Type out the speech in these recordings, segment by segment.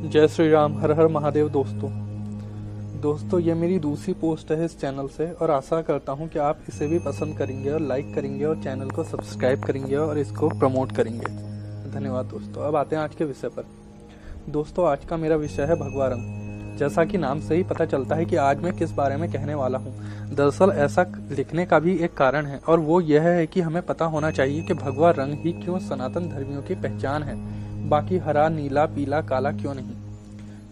जय श्री राम। हर हर महादेव। दोस्तों ये मेरी दूसरी पोस्ट है इस चैनल से और आशा करता हूँ कि आप इसे भी पसंद करेंगे और लाइक करेंगे और चैनल को सब्सक्राइब करेंगे और इसको प्रमोट करेंगे। धन्यवाद दोस्तों। अब आते हैं आज के विषय पर। दोस्तों आज का मेरा विषय है भगवा रंग। जैसा कि नाम से ही पता चलता है कि आज मैं किस बारे में कहने वाला हूँ। दरअसल ऐसा लिखने का भी एक कारण है और वो यह है कि हमें पता होना चाहिए कि भगवा रंग ही क्यों सनातन धर्मियों की पहचान है, बाकी हरा, नीला, पीला, काला क्यों नहीं।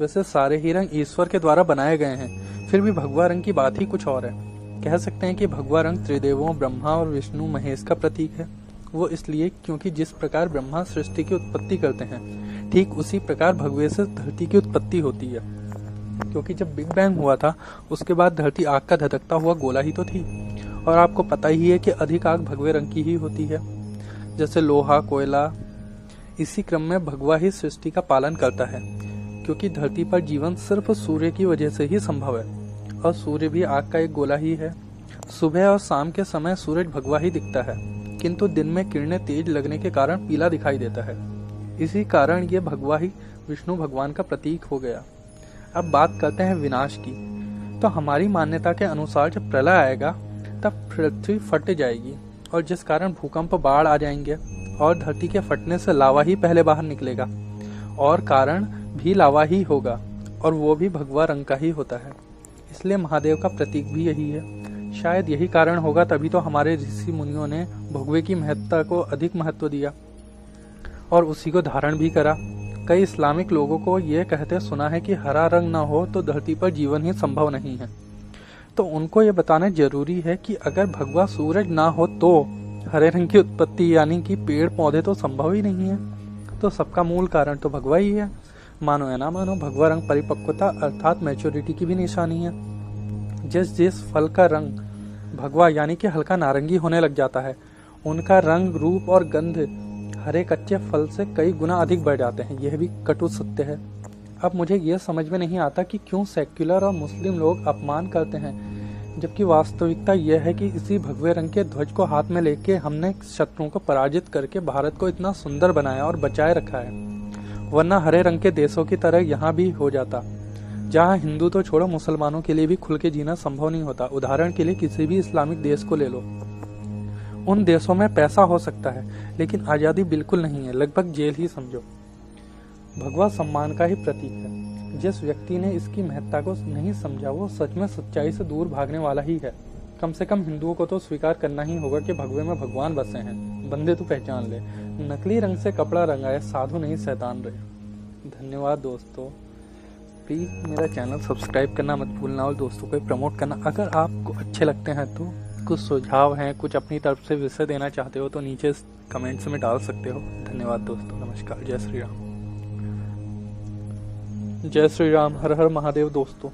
वैसे सारे ही रंग ईश्वर के द्वारा बनाए गए हैं, फिर भी भगवा रंग की बात ही कुछ और है। कह सकते हैं कि भगवा रंग त्रिदेवों ब्रह्मा और विष्णु महेश का प्रतीक है। वो इसलिए क्योंकि जिस प्रकार ब्रह्मा सृष्टि की उत्पत्ति करते हैं, ठीक उसी प्रकार भगवे से धरती की उत्पत्ति होती है। क्योंकि जब बिग बैंग हुआ था उसके बाद धरती आग का धधकता हुआ गोला ही तो थी, और आपको पता ही है कि अधिक आग भगवे रंग की ही होती है, जैसे लोहा, कोयला। इसी क्रम में भगवा ही सृष्टि का पालन करता है, क्योंकि धरती पर जीवन सिर्फ सूर्य की वजह से ही संभव है और सूर्य भी आग का एक गोला ही है। सुबह और शाम के समय सूरज भगवा ही दिखता है, किंतु दिन में किरणें तेज लगने के कारण पीला दिखाई देता है। इसी कारण ये भगवा ही विष्णु भगवान का प्रतीक हो गया। अब बात करते हैं विनाश की। तो हमारी मान्यता के अनुसार जब प्रलय आएगा तब पृथ्वी फट जाएगी और जिस कारण भूकंप, बाढ़ आ जाएंगे और धरती के फटने से लावा ही पहले बाहर निकलेगा और कारण भी लावा ही होगा, और वो भी भगवा रंग का ही होता है। इसलिए महादेव का प्रतीक भी यही है। शायद यही कारण होगा, तभी तो हमारे ऋषि मुनियों ने भगवे की महत्ता को अधिक महत्व दिया और उसी को धारण भी करा। कई इस्लामिक लोगों को ये कहते सुना है कि हरा रंग ना हो तो धरती पर जीवन ही संभव नहीं है। तो उनको ये बताना जरूरी है कि अगर भगवा सूरज ना हो तो हरे रंग की उत्पत्ति यानी कि पेड़ पौधे तो संभव ही नहीं है। तो सबका मूल कारण तो भगवा ही है। मानो या ना मानो, भगवा रंग परिपक्वता अर्थात मैच्योरिटी की भी निशानी है। जिस फल का रंग भगवा यानी कि हल्का नारंगी होने लग जाता है, उनका रंग, रूप और गंध हरे कच्चे फल से कई गुना अधिक बढ़ जाते हैं। यह भी कटु सत्य है। अब मुझे यह समझ में नहीं आता कि क्यों सेक्युलर और मुस्लिम लोग अपमान करते हैं, जबकि वास्तविकता यह है कि इसी भगवे रंग के ध्वज को हाथ में लेके हमने शत्रुओं को पराजित करके भारत को इतना सुंदर बनाया और बचाए रखा है। वरना हरे रंग के देशों की तरह यहाँ भी हो जाता, जहाँ हिंदू तो छोड़ो, मुसलमानों के लिए भी खुल के जीना संभव नहीं होता। उदाहरण के लिए किसी भी इस्लामिक देश को ले लो। उन देशों में पैसा हो सकता है लेकिन आज़ादी बिल्कुल नहीं है, लगभग जेल ही समझो। भगवा सम्मान का ही प्रतीक है। जिस व्यक्ति ने इसकी महत्ता को नहीं समझा वो सच में सच्चाई से दूर भागने वाला ही है। कम से कम हिंदुओं को तो स्वीकार करना ही होगा कि भगवे में भगवान बसे हैं। बंदे तो पहचान ले, नकली रंग से कपड़ा रंगाए, साधु नहीं शैतान रहे। धन्यवाद दोस्तों। प्लीज़ मेरा चैनल सब्सक्राइब करना मत भूलना और दोस्तों को प्रमोट करना। अगर आपको अच्छे लगते हैं तो कुछ सुझाव हैं, कुछ अपनी तरफ से विषय देना चाहते हो तो नीचे कमेंट्स में डाल सकते हो। धन्यवाद दोस्तों। नमस्कार। जय श्री राम। जय श्री राम। हर हर महादेव दोस्तों।